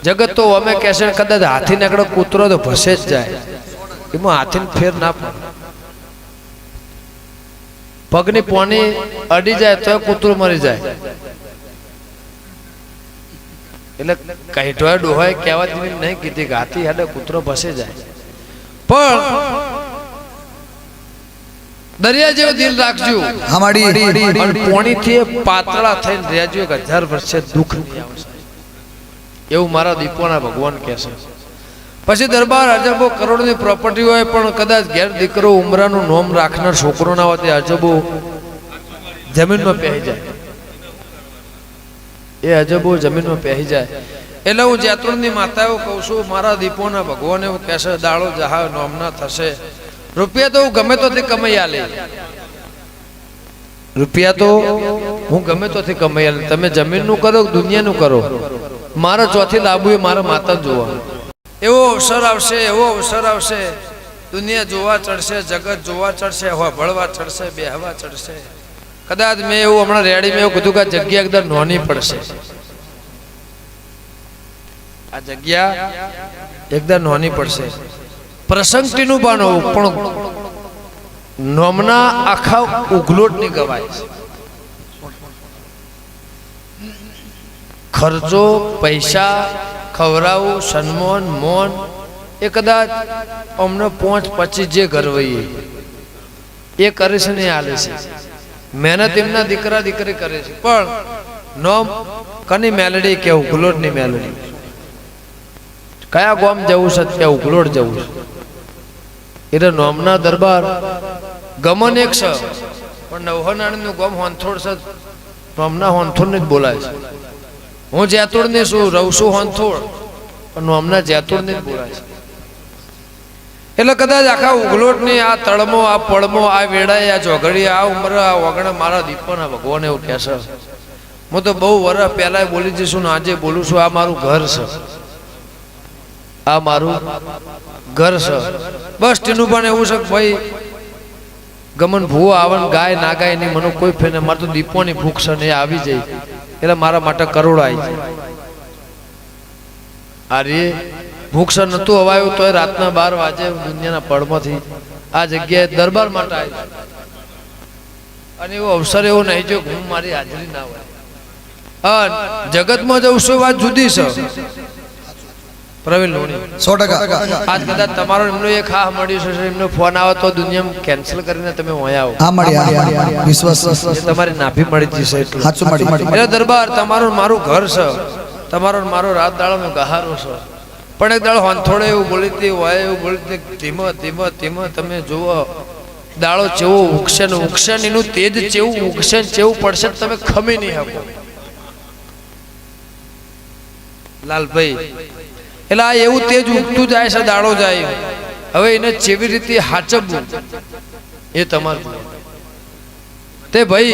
જગત તો અમે કહેશે કદાચ હાથી નીકળે કૂતરો તો ભસે જ જાય, એમાં હાથીને ફેર ના પડે. પગની પોની અડી જાય તો કૂતરું મરી જાય. એટલે કઈટોય ડોહાય કહેવા જેવી નહીં કીધી કે હાથી હાડે કૂતરો ભસે જાય. પણ દરિયા જેવું દિલ રાખજો. પોણી થી પાતળા થઈને રહેજો, 1000 વર્ષે દુઃખ નહીં આવશે એવું મારા દીપોના ભગવાન કહે છે. પછી દરબાર અજબો કરોડની પ્રોપર્ટી હોય પણ કદાચ ઘેર દીકરો ઉમરાનું નોમ રાખનાર છોકરો ના હોય તે અજબો જમીનમાં પહેરી જાય. એ અજબો જમીનમાં પહેરી જાય. એટલે હું જેતુરની માતા એવું કહું છું, મારા દીપોના ભગવાન એવું કહેશે દાડો જહા નોમના થશે. રૂપિયા તો હું ગમે તોથી કમાઈ આલે, રૂપિયા તો હું ગમે તોથી કમાઈ આલે. તમે જમીનનું કરો દુનિયાનું કરો, મારા ચોથી લાંબુ એ મારા માતા જોવા. એવો અવસર આવશે, એવો અવસર આવશે, દુનિયા જોવા ચડશે, જગત જોવા ચડશે, ભળવા ચડશે, બેહવા ચડશે. કદાચ મેં એવું હમણાં રેડી મેં એવું કીધું કે આ જગ્યા એકદમ નોની પડશે. આ જગ્યા એકદમ નોની પડશે. પ્રસંગટીનું બાનું પણ નોમના આખા ઉગલોટ ની ગવાય છે. ખર્ચો પૈસા ખવરાવું સન્માન મોન એ કદાચ અમને 5-25 જે ઘરવઈએ એ કરે છે ને હાલે છે. મહેનત એમના દીકરા દીકરી કરે છે, પણ નોમ કની મેલડી કે ઉગલોટ ની મેલડી. કયા ગામ જવું છે ત્યાં ઉગલોટ જવું છે. એટલે નોમના દરબાર ગમન એક છે, પણ નવહનાણી નું ગામ હોંથોડ છે. નોમના હોંથોડ ને જ બોલાય છે. હું જેતોડ ને શું રહું છું હોંથોડ, પણ નોમના જેતોડ ને જ બોલાય છે. એટલે કદાચ આખા ઉગલોટ ની આ તળમો આ પડમો આ વેડાય આ ચોઘડી આ ઉમર આ વગણા મારા દીપોના ભગવાન એવું કહેશે. હું તો બહુ વર્ષ પહેલા બોલી જઈશું ને આજે બોલું છું, આ મારું ઘર છે, આ મારું ઘર છે. બસ તેનું પણ એવું છે કે ભાઈ ગમન ભૂવો આવે ગાય ના ગાય નહીં મને કોઈ ફેને, મારે તો દીપોની ભૂખ છે ને આવી જાય એટલે મારા માટે કરોડ આવી જાય. અરે ભૂખ છે નતું હવાયું તો રાતના 12 વાગે દુનિયાના પડમાંથી આ જગ્યાએ દરબાર માટે આવી. અને એવો અવસર એવો નહીં જો હું મારી હાજરી ના હોય. જગતમાં જવું છું વાત જુદી છે. પ્રવીણ લોણી 100% આજ કદાચ તમારો એમનો એક હા મળ્યું છે, એમનો ફોન આવે તો દુનિયામાં કેન્સલ કરીને તમે અહીંયા આવો. હા મળી વિશ્વાસ તમારી નાભી મળી જશે એટલે સાચું મળી. એટલે દરબાર તમારું મારું ઘર છે, તમારો મારો રાત દાડાનો ગહારો છે. પણ એક દાડો હોંથોડે એવું બોલીતી હોય એવું બોલીતી ધીમો ધીમો ધીમો તમે જુઓ દાડો ચેવો ઉગશે ને ઉગશે ને એનું તેજ ચેવું ઉગશે ને ચેવું પડશે તમે ખમી નહીં શકો લાલભાઈ. એટલે આ એવું તેજ ઉગતું જાય છે દાડો જાય. હવે એને કેવી રીતે હાચવવું એ તમારું તે ભાઈ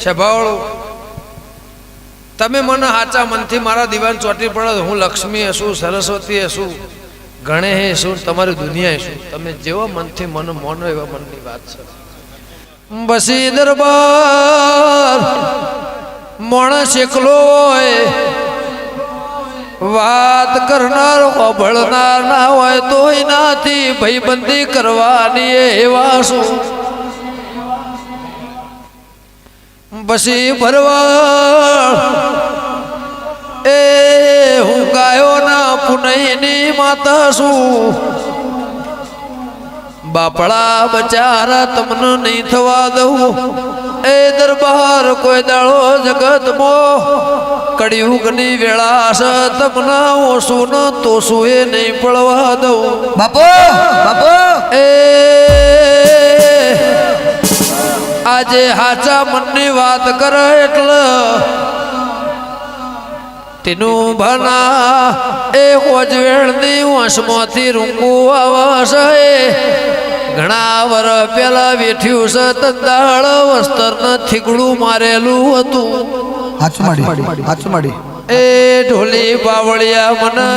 સ્વભાવ. તમે મને હાચા મનથી મારા દીવાન ચોટી પડે, હું લક્ષ્મી હશું સરસ્વતી હશું ગણેશ હશું તમારી દુનિયા હશું. તમે જેવા મનથી મને મોનો એવા મનની વાત છે. બસી દરબાર માણસ એકલો હોય, વાત કરનાર હોભળનાર ના હોય તો એનાથી ભાઈબંધી કરવાની એવા શું. પછી ભરવા એ હું ગાયો ના પુનઈની માતા છું. બાપડા બચારા તમને નહીં થવા દઉં. એ દરબાર કોઈ દાડો જગતમાં કળિયુગની વેળા છે, તમને ઓછું ન તોછું એ નહીં પડવા દઉં. બાપો બાપો એ આજે હાચા મનની વાત કરે એટલે તેનું ભના એ હોજવેળની વંશમાંથી રૂંગું આવશે. ઘણા વર્ષ પેલા વેઠ્યું છે તંદાળ વસ્તરને થીગડું મારેલું હતું. એ ઢોલી બાવળિયા મને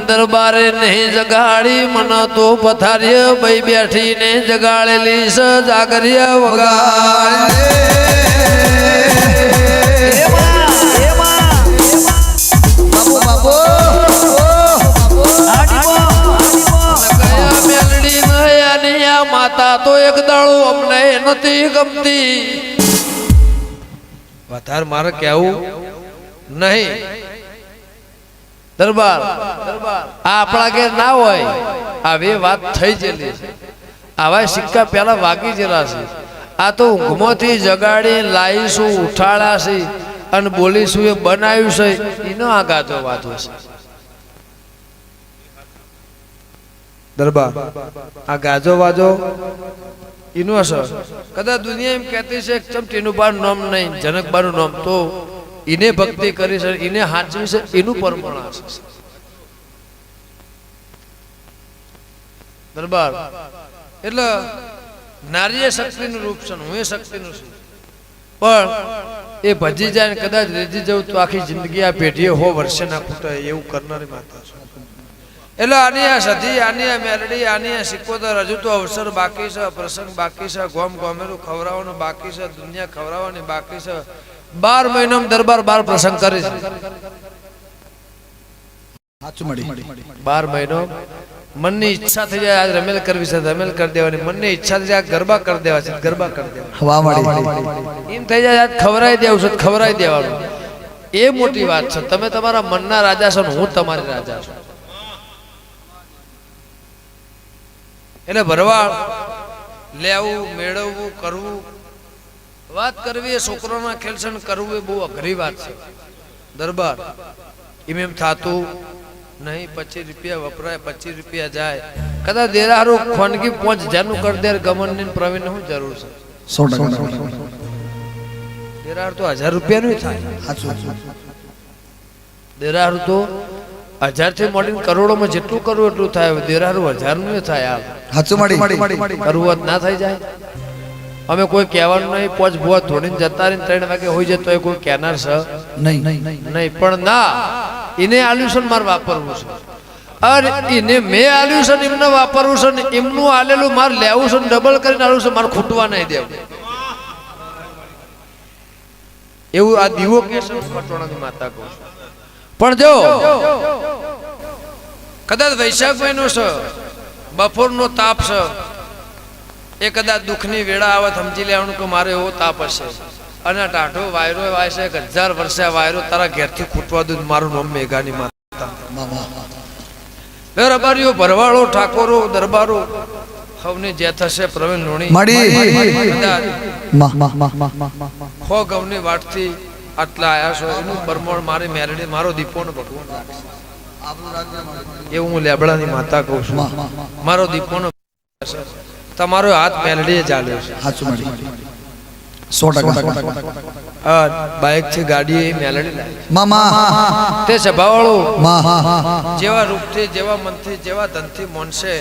દરબારે નહીં જગાડી, મને તો પથારીએ ભાઈ બેઠીને જગાડેલી છે જાગરિયા વગાડે. બાપુ તો એક દાડો અમને નથી ગમતી. વધારે મારે કહેવું નહીં. દરબાર આ આપણા ઘેર ના હોય આવી વાત થઈ જેલી. આવા સિક્કા પેલા વાગી જેલા છે. આ તો ઊંઘમાંથી જગાડી લાવીશું, ઉઠાડ્યા છે અને બોલીશું એ બનાવ્યું છે એનો આ ગાતો વાતો છે. દરબાર આ ગાજો વાજો એનો છે. કદાચ દુનિયા એમ કહેતી છે ચમ ટીનુબાનું નામ નહીં, જનકબાનું નામ, તો એને ભક્તિ કરી છે, એને હાચવી છે, એનું પરમણ છે. દરબાર એટલે નારીએ શક્તિનું રૂપ છે, હું એ શક્તિનું છું. પણ એ ભજી જાય ને કદાચ રેજી જવું તો આખી જિંદગી આ પેઢીએ હો વર્ષે ના ખૂટે એવું કરનારી માતા છે. એટલે આની આ સધી, આની આ મેલડી, આની આ સિકોતર, હજુ તો અવસર બાકી છે, પ્રસંગ બાકી છે, ગોમ ગોમેરું ખવડાવવાનું બાકી છે, દુનિયા ખવડાવવાની બાકી છે. 12 મહિનામાં દરબાર 12 પ્રસંગ કરે છે. 12 મહિનો મનની ઈચ્છા થઈ જાય આજ રમેલ કરવી છે, રમેલ કરી દેવાની. મનની ઈચ્છા થઈ જાય ગરબા કરી દેવા છે, ગરબા કરી દેવા. એમ થઈ જાય આજ ખવરાઈ દેવું છે, ખવરાઈ દેવાનું. એ મોટી વાત છે. તમે તમારા મનના રાજા છો ને હું તમારી રાજા છું. એટલે ભરવાડ લેવું, મેળવવું, કરવું, વાત કરવી એ છોકરોના ખેલસન કરવું એ બહુ અઘરી વાત છે. દરબાર એમ થાતું નહીં. 25 રૂપિયા વપરાય, 25 રૂપિયા જાય. કદાચ દેરારું ખોનગી 5000 નું કરી દે ગમન ને પ્રવીણ શું જરૂર છે? 100% દેરાર તો 1000 રૂપિયા નું થાય. દેરારું તો 1000 થી મોડીને કરોડોમાં જેટલું કરવું એટલું થાય. દેરારું 1000 નું થાય. કરવું ના થઈ જાય. અમે કોઈ કહેવાનું નહીં. 5 ભૂવા થોડીને જતા રહીને 3 વાગે હોઈ જાય તો કોઈ કહેનાર છે નહીં. પણ ના, એને આલ્યું છે મારે વાપરવું છે, અને એને મેં આલ્યું છે એમને વાપરવું છે ને એમનું આલેલું મારે લેવું છે, ડબલ કરીને આલ્યું છે, મારે ખૂટવા નહીં દેવું. એવું આ દીવો કે છે પટોણાની માતા કહું છું. પણ જો કદાચ વૈશાખ મહિનો છે, બપોરનો તાપ છે, એ કદાચ દુઃખની વેળા આવે સમજી લેવાનું કે મારે એવો તાપ હશે, અને ટાઢો વાયરો વાય છે 1000 વર્ષે વાયરો તારા ઘેરથી ખૂટવા દઉં. મારું નામ મેઘાની માતા. રબારીઓ, ભરવાડો, ઠાકોરો, દરબારો હવની જે થશે પ્રવીણ લોણી ખો ગવની વાટથી આટલા આયા છો એનું પરમણ મારી મેરડી મારો દીપોનો ભગવાન એવું હું લેબડાની માતા કહું છું. મારો દીપોનો તમારો હાથ મેલડીએ ચાલ્યો છે. 100% બાઇક થી ગાડી મેલડી તે સભાવાળો જેવા રૂપથી, જેવા મનથી, જેવા ધનથી મોનશે.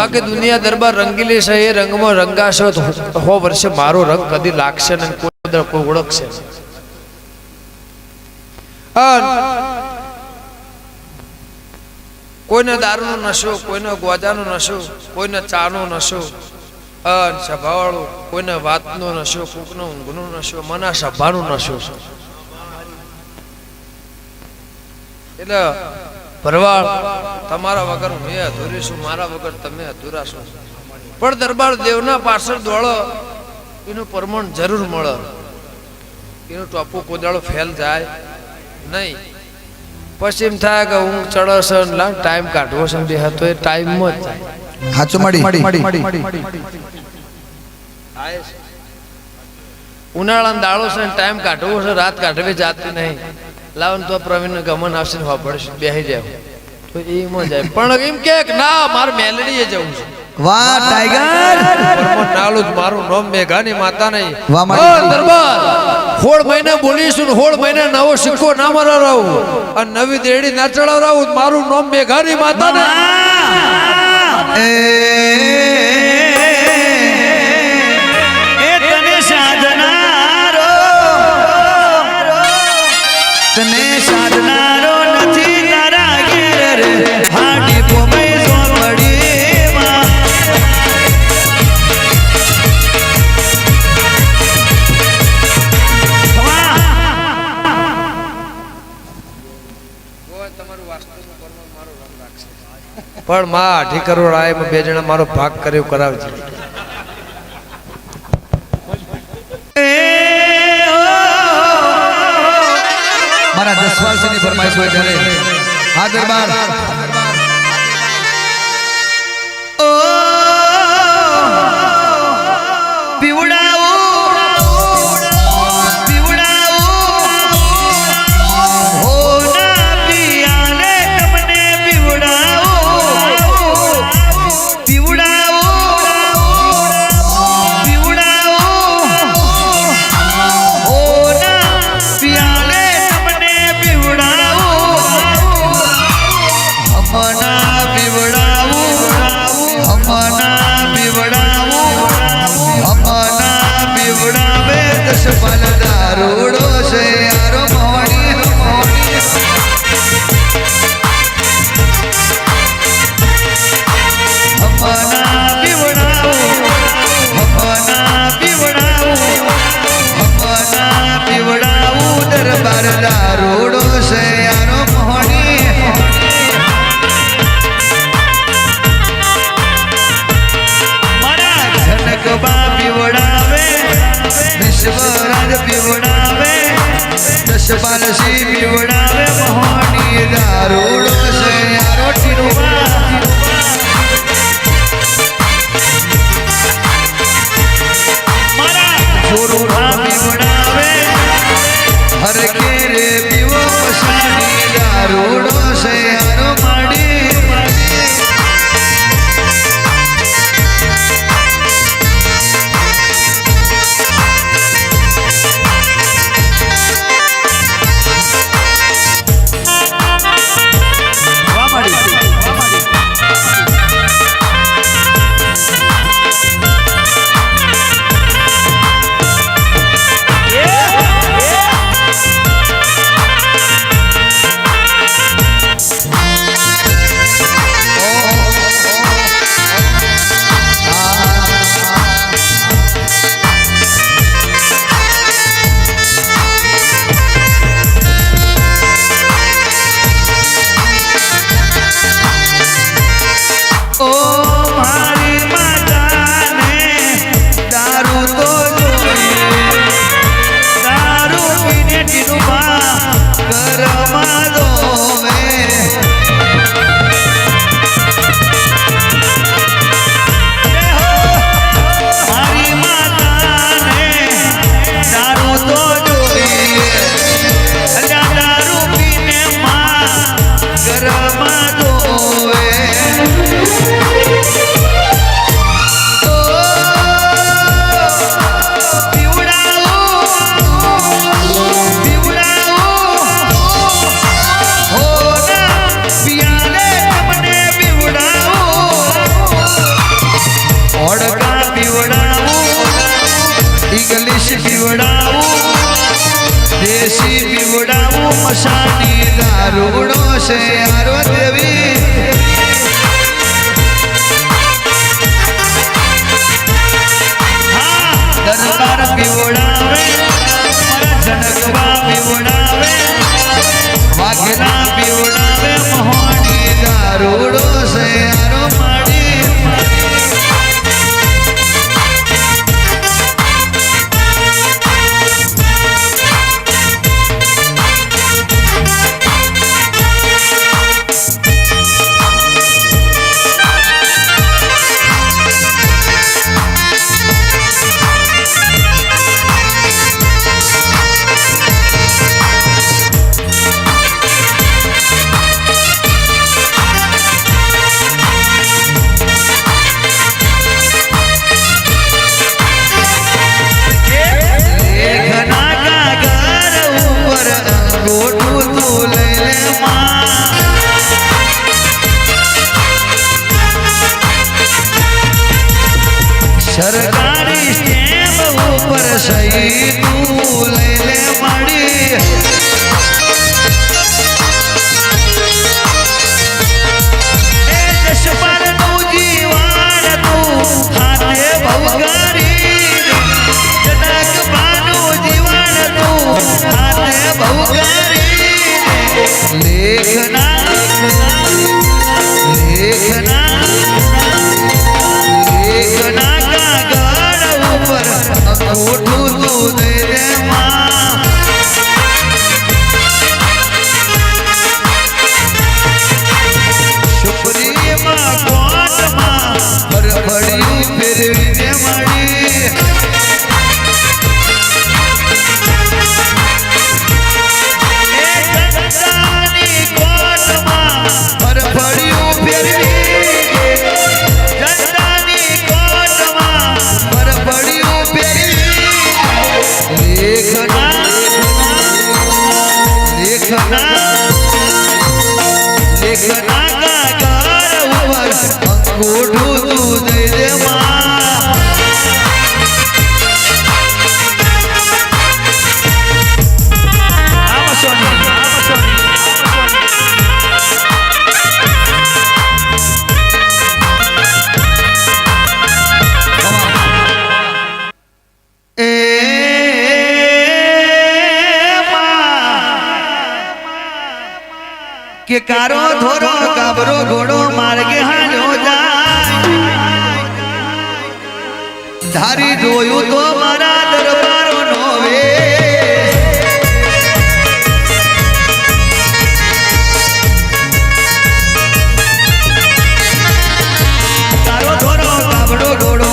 બાકી દુનિયા દરબાર રંગીલી છે, એ રંગમાં રંગાશે તો 100 વર્ષે મારો રંગ કદી લાગશે ને કોઈ ઓળખશે. કોઈને દારૂનો નશો, કોઈને ગોજાનો નશો, કોઈને ચાનો નશો, સભાવાળો કોઈને વાતનો નશો, કોકનો ઊંઘનો નશો, મને સભાનો નશો છે. એટલે ભરવાડ તમારા વગર હું અધૂરી છું, મારા વગર તમે અધૂરા છો. પણ દરબાર દેવના પાછળ દોડો એનું પરમણ જરૂર મળે. એનું ટોપું કોદાળો ફેલ જાય નહીં. પછી એમ થાય કે ઊંઘ ચડશે, ટાઈમ કાઢવો છે, બે હતો એ ટાઈમમાં જ જાય. ઉનાળાનો દાડો છે, ટાઈમ કાઢવો છે, રાત કાઢવી જાતી નહીં. લાવન તો પ્રવીણ ગમન આવશે ને વાપરશે, બેસી જાય તો એમાં જાય. પણ એમ કે ના મારે મેલડીએ જવું છે. વાહ ટાઈગર, નાલું જ મારું નામ મેઘાની માતા નહીં. દરબાર 16 મહિના બોલીશું, 16 મહિના નવો સિક્કો ના મરાવરાવું અને નવી દેડી ના ચડાવરાવું. મારું નામ મેઘાની માતા ને તને સાધનારો, તને સાધનારો નથી તારા ઘેર હાડી પોમે સોમડીમાં. તમારું પણ માં 8 કરોડ આય બે જણા મારો ભાગ કર્યો કરાવજે. મારા 10 વર્ષની ફરમાઈશ હોય ત્યારે આ દરબાર ઓ પીવડાવો પીવડાવો હો ના પિયાને તમને પીવડાવો પીવડાવો પીવડાવો હો ના પિયાને તમને પીવડાવો હમણા પીવડાવો હમણા પીવડાવો હમણા પીવડાવે 10 પાલ દારૂડો છે યારો મોડી મોડી હમણા પીવડાવો હમણા પીવડાવો હમણા પીવડાવો દરબાર દારૂડો છે યારો મોડી જનકબા પીવડાવે વિશ્વરાજ પીવડાવે 10 બાલસી પીવડાવે મોહની દારૂડો છે યારો ટીરુબા મારા જોરુડા પીવડાવે હર કે રે પીવો પસાડી દારૂડો છે યારો માડી દેશી પીવડાવું મસાની દારૂડો છે યારો દેવી દરબાર પીવડાવે જનકબા પીવડાવે વાઘેલા પીવડાવે મોહની દારૂડો છે યારો માડી सरकारी स्टेम ऊपर सही तू ले ले मड़ी देश पर तू जीवान तू हाथे भौगारी जनक बानु जीवान तू हाथे भौगारी लेखना એક નાકા ઘર ઉપર અંગૂઠું તું દઈ દે માં કે કારો ધોરો ગાબરો ઘોડો માર્ગે હાલ્યો જાય ધારી જોયું તો મારા દરબારો નો કારો ધોરો ગાબરો ઘોડો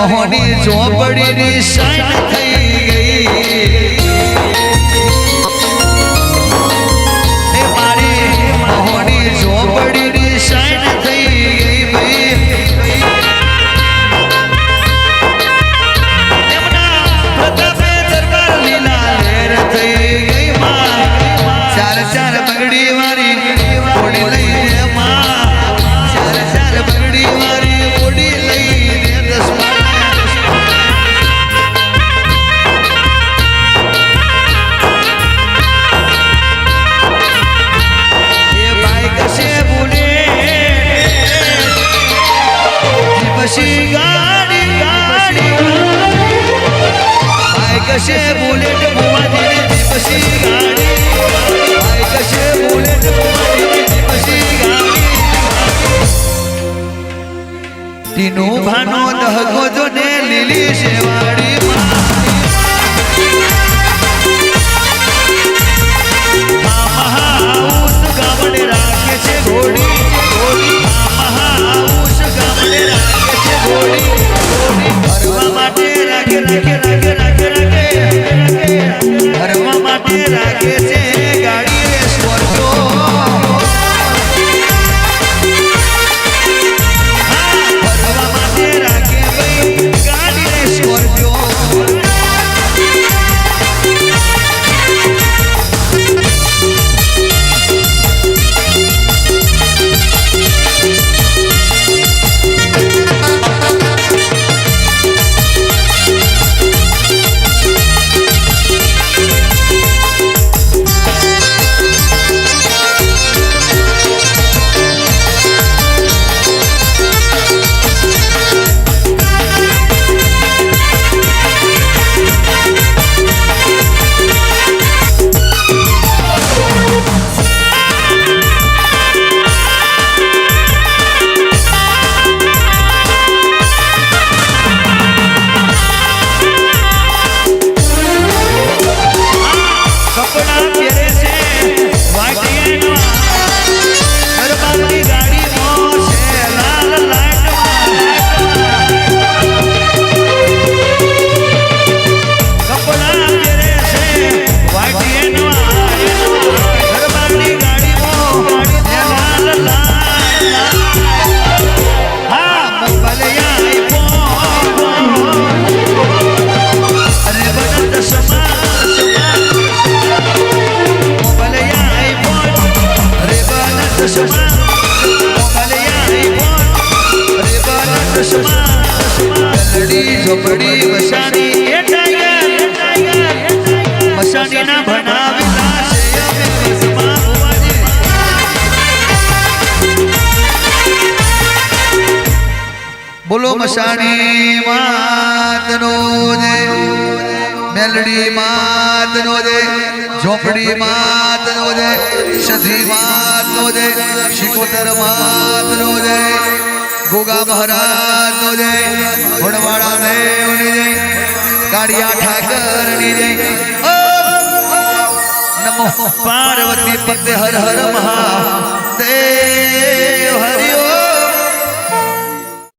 મોહની ચોપડીની સાઈન થઈ ગઈ એ મારી મોહની ચોપડીની સાઈન થઈ ગઈ ભાઈ એમના પ્રતાપે દરબાર લીલા લેર થઈ ગઈ માં ચાર ચાર પગડી વાળી ઓડી લઈને માં ચાર ચાર પગડી વાળી ઓડી લઈને દસ કશે ગાડી ગાડી આય કશે બુલેટ ભુવાજીને પછી ગાડી આય કશે બુલેટ ભુવાજીને પછી ગાડી તીનો ભાનો દહકો જો ને લીલી શેવાડીમાં મહાઉસ ગામડે રાખે છે ઘોડી મહાઉસ ગામડે રાખે છે ઘોડી હરવા માટે રાખે હરવા માટે રાખે છે ગાડી રે સ્કોર્પિયો હરવા માટે રાખે ભાઈ ગાડી રે સ્કોર્પિયો ઝોપડી મશાની એ ટાઈગર મશાની ના બનાવેલા છે અમે વસમાં હોવાને બોલો મશાની માતનો જય મેલડી માતનો જય ઝોપડી માતનો જય સધી માતનો જય શિકોતર માતનો જય गोगा महाराज नो जय गुणवाड़ा देव ने जय काड़िया ठाकर ने जय नमो पार्वती पते हर हर महादेव हरि